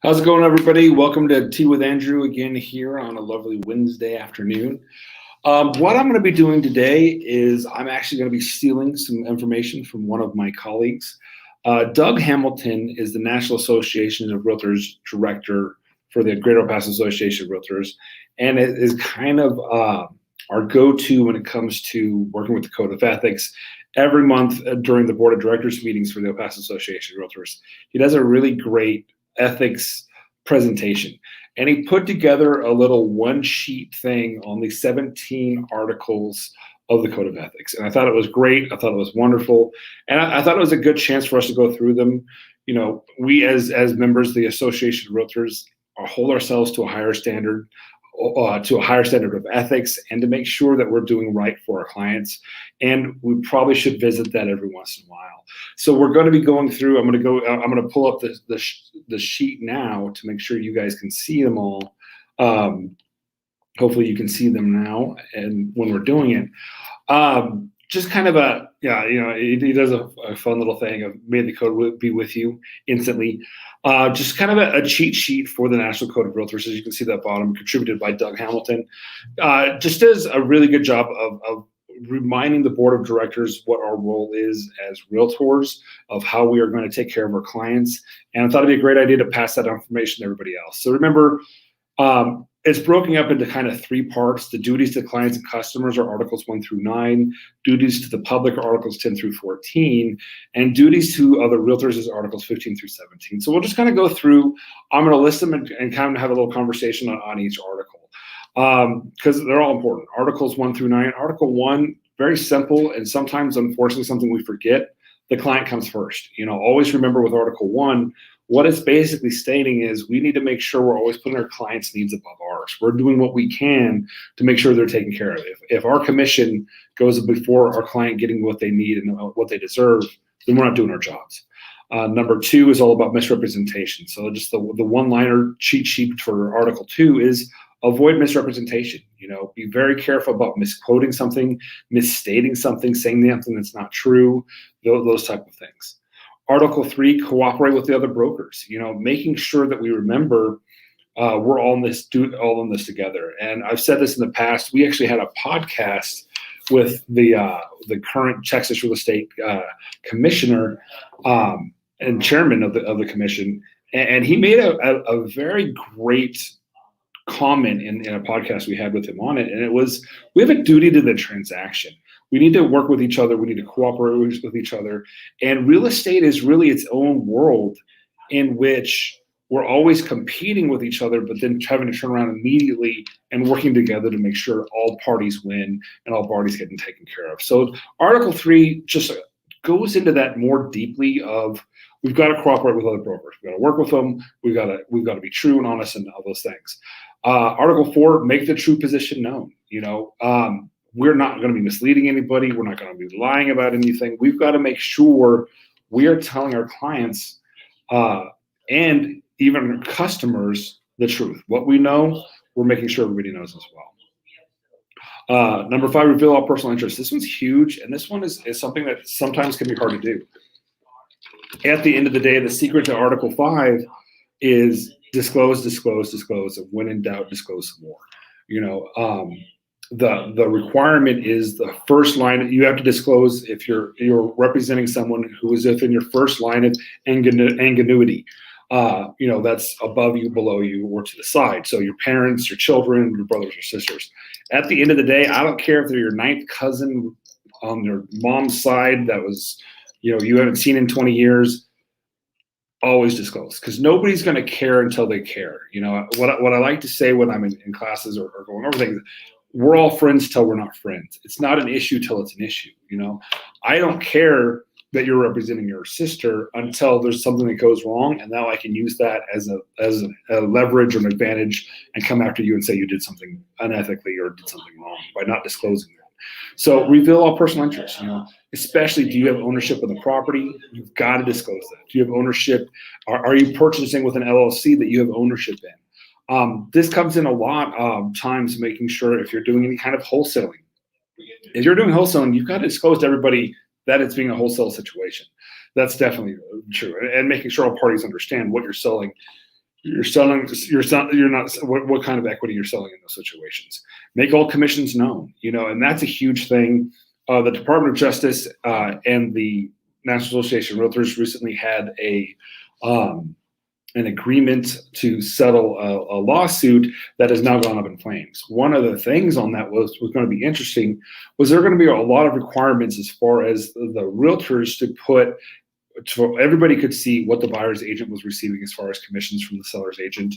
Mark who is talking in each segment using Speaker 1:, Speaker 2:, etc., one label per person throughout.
Speaker 1: How's it going, everybody? Welcome to Tea with Andrew again here on a lovely Wednesday afternoon. What I'm going to be doing today is I'm actually going to be stealing some information from one of my colleagues. Doug Hamilton is the National Association of Realtors Director for the Greater El Paso Association of Realtors, and it is kind of our go-to when it comes to working with the Code of Ethics. Every month during the Board of Directors meetings for the El Paso Association of Realtors, he does a really great ethics presentation. And he put together a little one-sheet thing on the 17 articles of the Code of Ethics. And I thought it was great. I thought it was wonderful. And I thought it was a good chance for us to go through them. You know, we as members of the Association of Realtors hold ourselves to a higher standard of ethics, and to make sure that we're doing right for our clients. And we probably should visit that every once in a while. So we're going to be going through. I'm going to pull up the sheet now to make sure you guys can see them all. Hopefully you can see them now, and when we're doing it. Just kind of he does a fun little thing of may the code be with you instantly. Just kind of a cheat sheet for the National Code of Realtors, as you can see at the bottom, contributed by Doug Hamilton. Just does a really good job of reminding the board of directors what our role is as realtors, of how we are going to take care of our clients. And I thought it'd be a great idea to pass that information to everybody else. So remember, it's broken up into kind of three parts. The duties to clients and customers are Articles 1 through 9. Duties to the public are Articles 10 through 14. And duties to other realtors is Articles 15 through 17. So we'll just kind of go through. I'm going to list them and kind of have a little conversation on each article, because they're all important. Articles 1 through 9. Article 1, very simple, and sometimes, unfortunately, something we forget. The client comes first. You know, always remember with Article 1, what it's basically stating is we need to make sure we're always putting our clients' needs above ours. We're doing what we can to make sure they're taken care of. If our commission goes before our client getting what they need and what they deserve, then we're not doing our jobs. Number 2 is all about misrepresentation. So just the one-liner cheat sheet for Article 2 is avoid misrepresentation. You know, be very careful about misquoting something, misstating something, saying something that's not true, those type of things. Article 3, cooperate with the other brokers. You know, making sure that we remember we're all in this together. And I've said this in the past. We actually had a podcast with the current Texas real estate commissioner and chairman of the commission, and he made a very great comment in a podcast we had with him on it. And it was, we have a duty to the transaction. We need to work with each other. We need to cooperate with each other. And real estate is really its own world in which we're always competing with each other, but then having to turn around immediately and working together to make sure all parties win and all parties getting taken care of. So Article 3 just goes into that more deeply of we've got to cooperate with other brokers. We've got to work with them. We've got to be true and honest and all those things. Article 4, make the true position known. You know, we're not going to be misleading anybody. We're not going to be lying about anything. We've got to make sure we are telling our clients and even our customers the truth. What we know, we're making sure everybody knows as well. Number 5, reveal all personal interests. This one's huge, and this one is something that sometimes can be hard to do. At the end of the day, the secret to Article 5 is disclose, and when in doubt, disclose some more. You know, the requirement is the first line. You have to disclose if you're representing someone who is within your first line of ingenuity. You know, that's above you, below you, or to the side. So your parents, your children, your brothers or sisters. At the end of the day, I don't care if they're your ninth cousin on your mom's side that was, you know, you haven't seen in 20 years. Always disclose, because nobody's going to care until they care. You know, what I like to say when I'm in classes or going over things, we're all friends till we're not friends. It's not an issue till it's an issue. You know, I don't care that you're representing your sister until there's something that goes wrong, and now I can use that as a leverage or an advantage and come after you and say you did something unethically or did something wrong by not disclosing that. So reveal all personal interests. You know, especially, do you have ownership of the property? You've got to disclose that. Do you have ownership? Are you purchasing with an LLC that you have ownership in? This comes in a lot of times, making sure if you're doing any kind of wholesaling. If you're doing wholesaling, you've got to disclose to everybody that it's being a wholesale situation. That's definitely true. And making sure all parties understand what you're selling you're not, what kind of equity you're selling in those situations. Make all commissions known, and that's a huge thing. The Department of Justice and the National Association of Realtors recently had an agreement to settle a lawsuit that has now gone up in flames. One of the things on that was going to be interesting was there are going to be a lot of requirements as far as the realtors to put, so everybody could see what the buyer's agent was receiving as far as commissions from the seller's agent,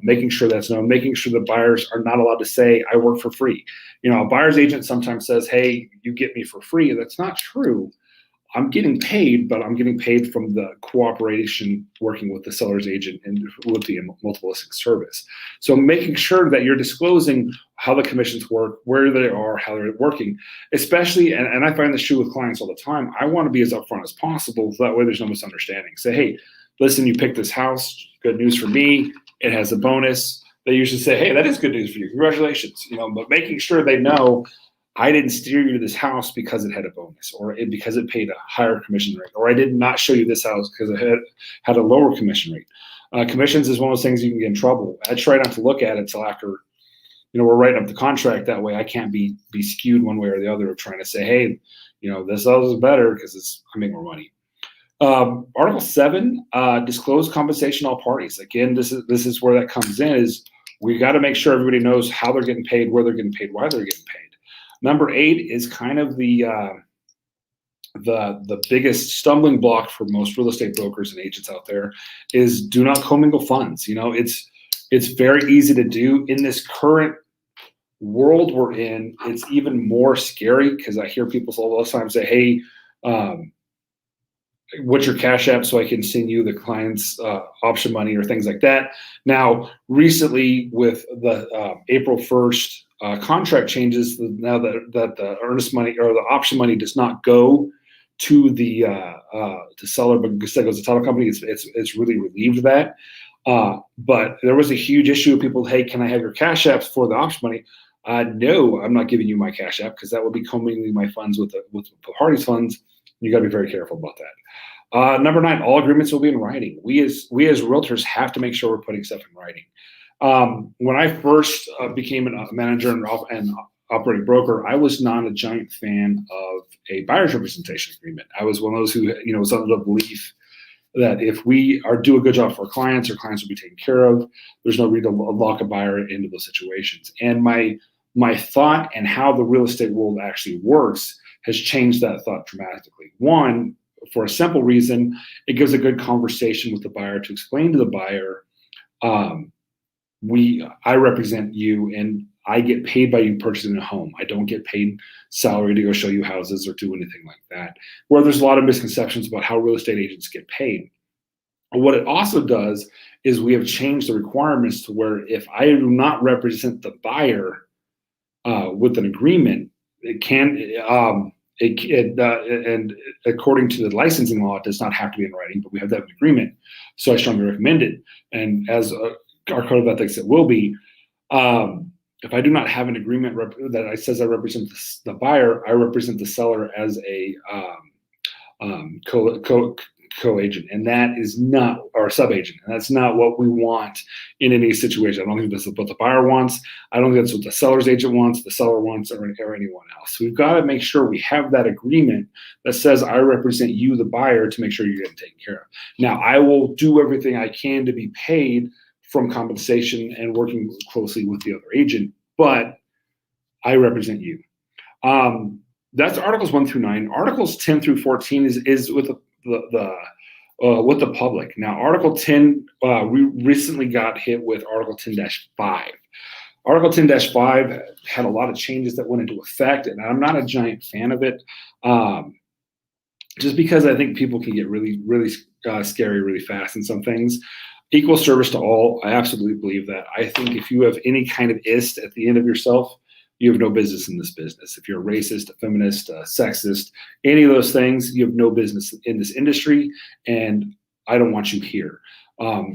Speaker 1: making sure that's known, making sure the buyers are not allowed to say, I work for free. A buyer's agent sometimes says, hey, you get me for free. That's not true. I'm getting paid, but I'm getting paid from the cooperation working with the seller's agent and with the multiple listing service. So making sure that you're disclosing how the commissions work, where they are, how they're working, especially, and I find this true with clients all the time, I want to be as upfront as possible so that way there's no misunderstanding. Say, hey, listen, you picked this house, good news for me, it has a bonus. They usually say, hey, that is good news for you, congratulations. But making sure they know I didn't steer you to this house because it had a bonus, or because it paid a higher commission rate, or I did not show you this house because it had a lower commission rate. Commissions is one of those things you can get in trouble. I try not to look at it until after, we're writing up the contract. That way I can't be skewed one way or the other of trying to say, hey, this house is better because I make more money. Article 7, disclose compensation to all parties. Again, this is where that comes in, is we got to make sure everybody knows how they're getting paid, where they're getting paid, why they're getting paid. Number 8 is kind of the biggest stumbling block for most real estate brokers and agents out there, is do not commingle funds. It's very easy to do in this current world we're in. It's even more scary because I hear people all the time say, hey, what's your Cash App so I can send you the client's option money or things like that. Now, recently with the April 1st contract changes, now that the earnest money or the option money does not go to the seller, but instead goes to the title company, it's really relieved of that. But there was a huge issue of people, hey, can I have your Cash Apps for the option money? No, I'm not giving you my Cash App because that will be commingling my funds with the party's funds. You got to be very careful about that. Number 9, all agreements will be in writing. We as realtors have to make sure we're putting stuff in writing. When I first became a manager and operating broker, I was not a giant fan of a buyer's representation agreement. I was one of those who, was under the belief that if we do a good job for our clients will be taken care of. There's no reason to lock a buyer into those situations. And my thought and how the real estate world actually works has changed that thought dramatically. One, for a simple reason, it gives a good conversation with the buyer to explain to the buyer, I represent you and I get paid by you purchasing a home. I don't get paid salary to go show you houses or do anything like that. Where there's a lot of misconceptions about how real estate agents get paid. What it also does is we have changed the requirements to where if I do not represent the buyer with an agreement, it can, and according to the licensing law, it does not have to be in writing, but we have to have an agreement. So I strongly recommend it. And as our code of ethics, it will be. If I do not have an agreement that says I represent the buyer, I represent the seller as a co-agent, and that is not, or sub-agent, and that's not what we want in any situation. I don't think that's what the buyer wants. I don't think that's what the seller's agent wants, the seller wants, or anyone else. So we've got to make sure we have that agreement that says I represent you, the buyer, to make sure you're getting taken care of. Now, I will do everything I can to be paid from compensation and working closely with the other agent, but I represent you. That's Articles 1 through 9. Articles 10 through 14 is with with the public. Now, Article 10, we recently got hit with Article 10-5. Article 10-5 had a lot of changes that went into effect, and I'm not a giant fan of it, just because I think people can get really, really scary really fast in some things. Equal service to all, I absolutely believe that. I think if you have any kind of ist at the end of yourself, you have no business in this business. If you're a racist, a feminist, a sexist, any of those things, you have no business in this industry, and I don't want you here.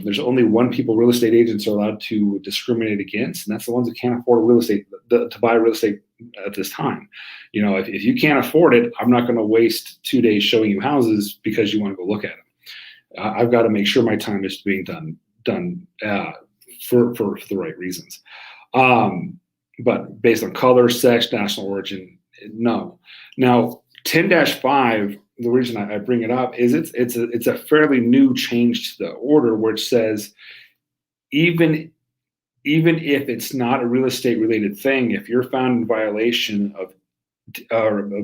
Speaker 1: There's only one people real estate agents are allowed to discriminate against, and that's the ones that can't afford real estate, to buy real estate at this time. If you can't afford it, I'm not going to waste 2 days showing you houses because you want to go look at them. I've got to make sure my time is being done done for the right reasons. But based on color, sex, national origin, no. Now, 10-5, the reason I bring it up is it's a fairly new change to the order, where it says even if it's not a real estate related thing, if you're found in violation of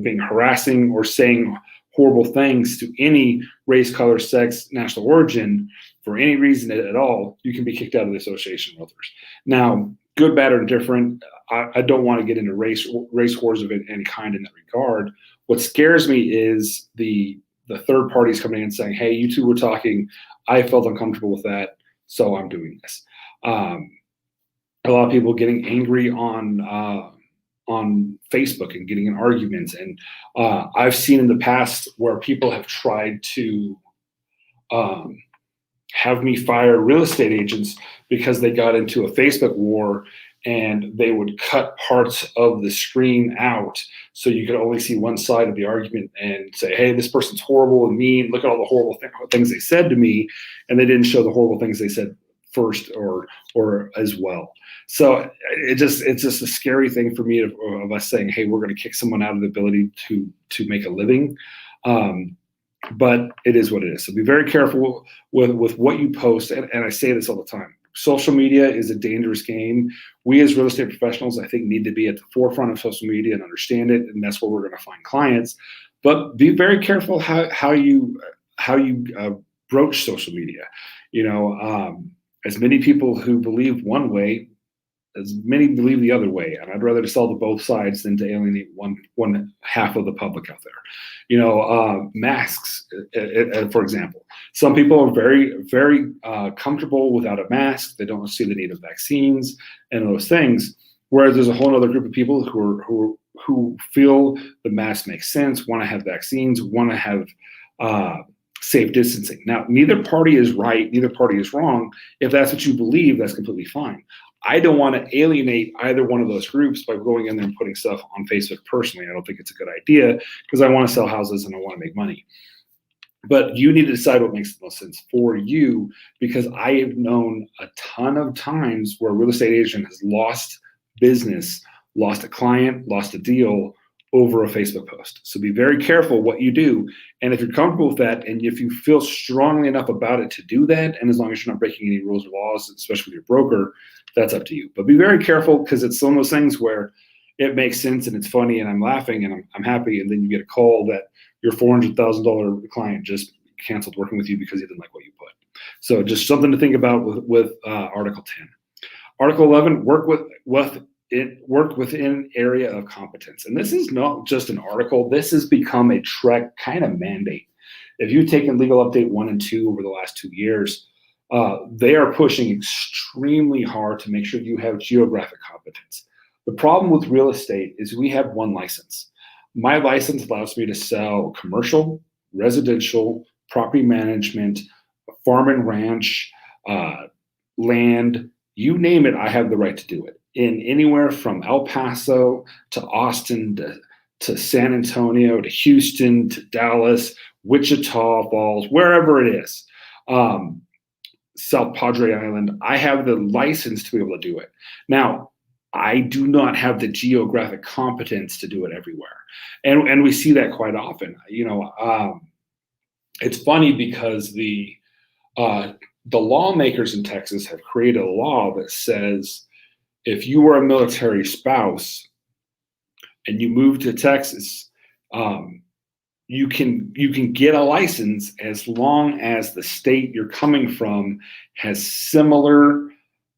Speaker 1: being harassing or saying horrible things to any race, color, sex, national origin for any reason at all, you can be kicked out of the association of realtors. Now, good, bad, or indifferent, I don't want to get into race wars of any kind in that regard. What scares me is the third parties coming in and saying, hey, you two were talking, I felt uncomfortable with that, so I'm doing this. A lot of people getting angry on Facebook and getting in arguments. And I've seen in the past where people have tried to have me fire real estate agents because they got into a Facebook war, and they would cut parts of the screen out so you could only see one side of the argument and say, hey, this person's horrible and mean, look at all the horrible things they said to me, and they didn't show the horrible things they said first or as well. So it's just a scary thing for me of us saying, hey, we're going to kick someone out of the ability to make a living. But it is what it is. So be very careful with what you post. And I say this all the time. Social media is a dangerous game. We as real estate professionals, I think, need to be at the forefront of social media and understand it. And that's where we're going to find clients. But be very careful how you broach social media. As many people who believe one way, as many believe the other way, and I'd rather to sell to both sides than to alienate one half of the public out there. Masks, for example. Some people are very, very comfortable without a mask. They don't see the need of vaccines and those things. Whereas there's a whole other group of people who feel the mask makes sense, want to have vaccines, want to have safe distancing. Now, neither party is right, neither party is wrong. If that's what you believe, that's completely fine. I don't want to alienate either one of those groups by going in there and putting stuff on Facebook personally. I don't think it's a good idea because I want to sell houses and I want to make money. But you need to decide what makes the most sense for you, because I have known a ton of times where a real estate agent has lost business, lost a client, lost a deal over a Facebook post. So be very careful what you do. And if you're comfortable with that, and if you feel strongly enough about it to do that, and as long as you're not breaking any rules or laws, especially with your broker, that's up to you. But be very careful, because it's some of those things where it makes sense and it's funny and I'm laughing and I'm happy, and then you get a call that your $400,000 client just canceled working with you because he didn't like what you put. So just something to think about with Article 10. Article 11, work within area of competence. And this is not just an article. This has become a TREC kind of mandate. If you've taken Legal Update 1 and 2 over the last 2 years, they are pushing extremely hard to make sure you have geographic competence. The problem with real estate is we have one license. My license allows me to sell commercial, residential, property management, farm and ranch, land, you name it, I have the right to do it. In anywhere from El Paso to Austin to San Antonio to Houston to Dallas, Wichita Falls, wherever it is, South Padre Island, I have the license to be able to do it. Now, I do not have the geographic competence to do it everywhere. And we see that quite often. It's funny because the lawmakers in Texas have created a law that says if you were a military spouse and you move to Texas, you can get a license as long as the state you're coming from has similar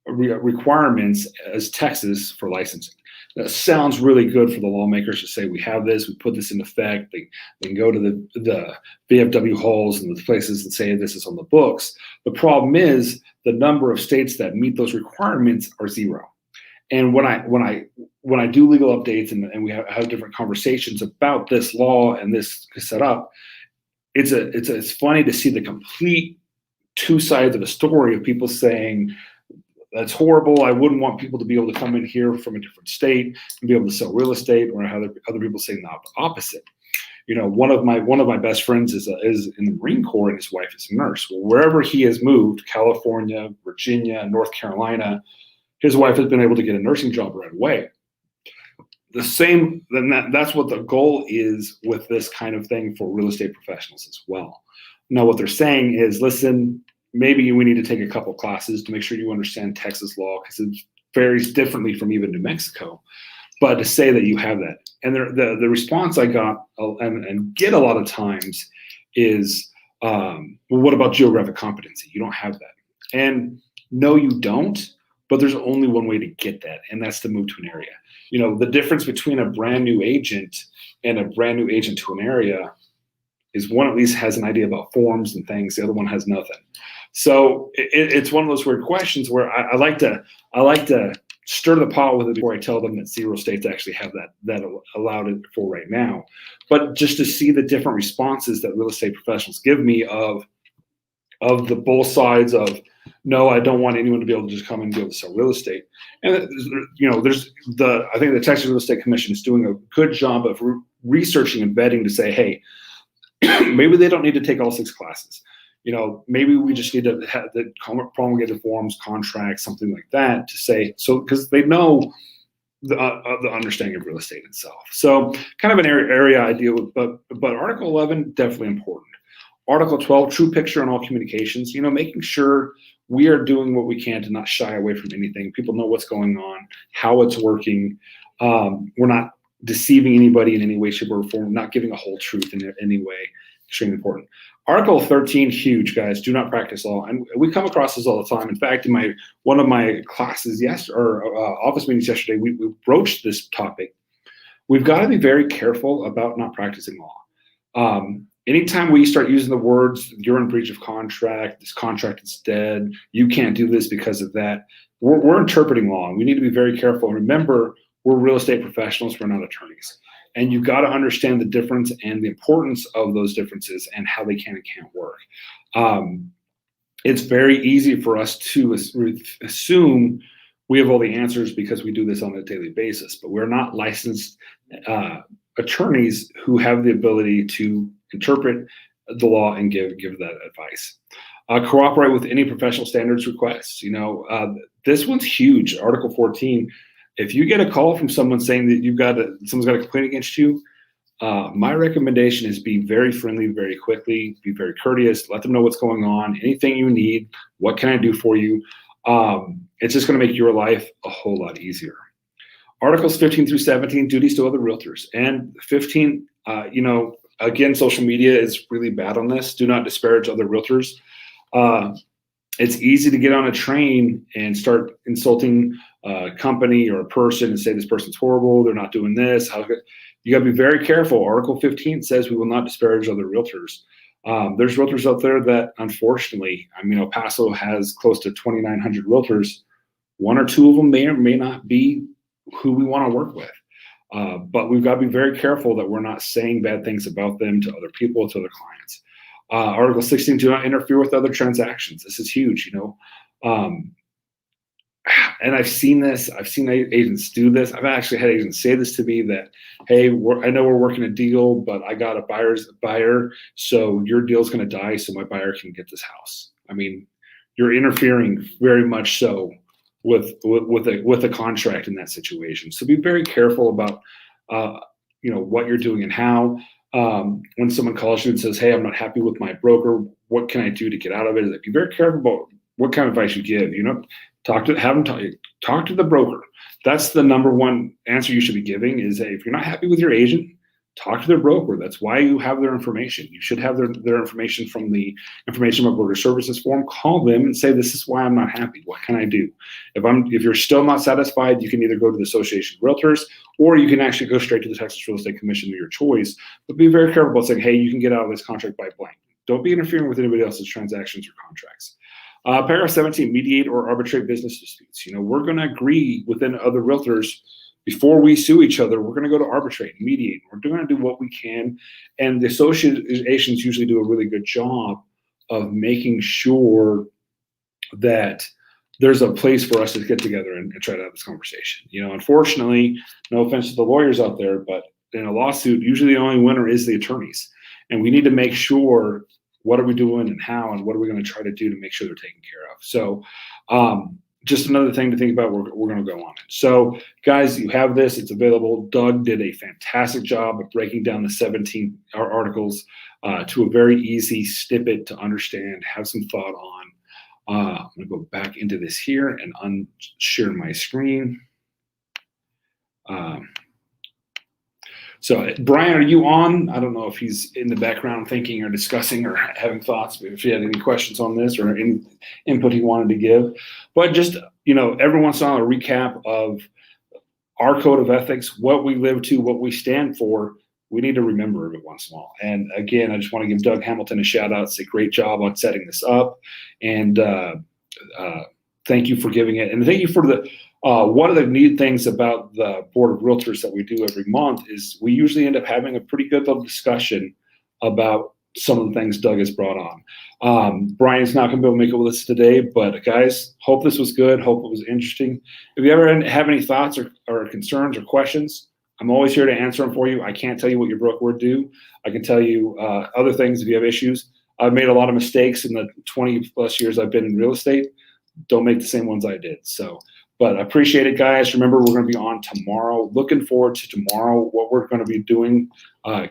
Speaker 1: requirements as Texas for licensing. That sounds really good for the lawmakers to say, we have this, we put this in effect. They can go to the VFW halls and the places that say this is on the books. The problem is the number of states that meet those requirements are zero. And when I do legal updates and we have different conversations about this law and this set up, it's funny to see the complete two sides of a story of people saying, that's horrible. I wouldn't want people to be able to come in here from a different state and be able to sell real estate, or other people saying the opposite. One of my best friends is in the Marine Corps, and his wife is a nurse. Well, wherever he has moved, California, Virginia, North Carolina, his wife has been able to get a nursing job right away. That's what the goal is with this kind of thing for real estate professionals as well. Now, what they're saying is, listen, maybe we need to take a couple classes to make sure you understand Texas law, because it varies differently from even New Mexico. But to say that you have that, and the response I got and get a lot of times is, well, what about geographic competency? You don't have that. And no, you don't, but there's only one way to get that, and that's to move to an area. The difference between a brand new agent and a brand new agent to an area is one at least has an idea about forms and things. The other one has nothing. So it's one of those weird questions where I like to stir the pot with it before I tell them that 0 states actually have that allowed it for right now. But just to see the different responses that real estate professionals give me of the both sides of, no, I don't want anyone to be able to just come and be able to sell real estate. And I think the Texas Real Estate Commission is doing a good job of researching and vetting to say, hey, maybe they don't need to take all 6 classes. Maybe we just need to have the promulgated forms, contracts, something like that to say, so because they know the understanding of real estate itself. So kind of an area I deal with, but Article 11, definitely important. Article 12, true picture on all communications, making sure we are doing what we can to not shy away from anything. People know what's going on, how it's working. We're not deceiving anybody in any way, shape, or form, not giving a whole truth in any way. Extremely important. Article 13, huge, guys. Do not practice law. And we come across this all the time. In fact, in one of my classes office meetings yesterday, we broached this topic. We've got to be very careful about not practicing law. Anytime we start using the words, you're in breach of contract, this contract is dead, you can't do this because of that, we're interpreting law. And we need to be very careful. And remember, we're real estate professionals, we're not attorneys. And you've got to understand the difference and the importance of those differences and how they can and can't work. It's very easy for us to assume we have all the answers because we do this on a daily basis, but we're not licensed attorneys who have the ability to interpret the law and give that advice. Cooperate with any professional standards requests. This one's huge. Article 14. If you get a call from someone saying that someone's got a complaint against you, my recommendation is be very friendly, very quickly, be very courteous, let them know what's going on, anything you need, what can I do for you? It's just going to make your life a whole lot easier. Articles 15 through 17, duties to other realtors. And 15, again, social media is really bad on this. Do not disparage other realtors. It's easy to get on a train and start insulting a company or a person and say this person's horrible, they're not doing this. You got to be very careful. Article 15 says we will not disparage other realtors. There's realtors out there that, unfortunately, El Paso has close to 2,900 realtors. 1 or 2 of them may or may not be who we want to work with. But we've got to be very careful that we're not saying bad things about them to other people, to other clients. Article 16, do not interfere with other transactions. This is huge, and I've seen this. I've seen agents do this. I've actually had agents say this to me that, hey, I know we're working a deal, but I got a buyer, so your deal's going to die so my buyer can get this house. You're interfering very much so with a contract in that situation. So be very careful about what you're doing and how. When someone calls you and says, hey, I'm not happy with my broker, what can I do to get out of it? Be very careful about what kind of advice you give. Talk to the broker. That's the number one answer you should be giving is, hey, if you're not happy with your agent, talk to their broker. That's why you have their information. You should have their information from the information about broker services form. Call them and say, this is why I'm not happy. What can I do? If you're still not satisfied, you can either go to the Association of Realtors, or you can actually go straight to the Texas Real Estate Commission of your choice. But be very careful about saying, hey, you can get out of this contract by blank. Don't be interfering with anybody else's transactions or contracts. Paragraph 17, mediate or arbitrate business disputes. We're going to agree within other realtors before we sue each other. We're going to go to arbitrate and mediate. We're going to do what we can. And the associations usually do a really good job of making sure that there's a place for us to get together and try to have this conversation. Unfortunately, no offense to the lawyers out there, but in a lawsuit, usually the only winner is the attorneys. And we need to make sure what are we doing and how and what are we going to try to do to make sure they're taken care of. So just another thing to think about. We're going to go on it. So guys, you have this. It's available. Doug did a fantastic job of breaking down the 17 articles to a very easy snippet to understand, have some thought on. I'm going to go back into this here and unshare my screen. So Brian, are you on? I don't know if he's in the background thinking or discussing or having thoughts, but if you had any questions on this or any input he wanted to give. But just, every once in a while, a recap of our code of ethics, what we live to, what we stand for, we need to remember every once in a while. And again, I just want to give Doug Hamilton a shout out. It's a great job on setting this up. And thank you for giving it. And thank you for the one of the neat things about the Board of Realtors that we do every month is we usually end up having a pretty good little discussion about some of the things Doug has brought on. Brian's not going to be able to make it with us today, but guys, hope this was good. Hope it was interesting. If you ever have any thoughts or concerns or questions, I'm always here to answer them for you. I can't tell you what your broker would do. I can tell you other things if you have issues. I've made a lot of mistakes in the 20 plus years I've been in real estate. Don't make the same ones I did. But I appreciate it, guys. Remember, we're going to be on tomorrow. Looking forward to tomorrow, what we're going to be doing.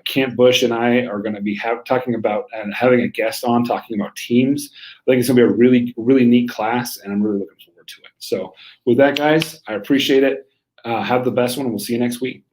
Speaker 1: Kent Bush and I are going to be talking about and having a guest on talking about teams. I think it's going to be a really, really neat class, and I'm really looking forward to it. So with that, guys, I appreciate it. Have the best one, and we'll see you next week.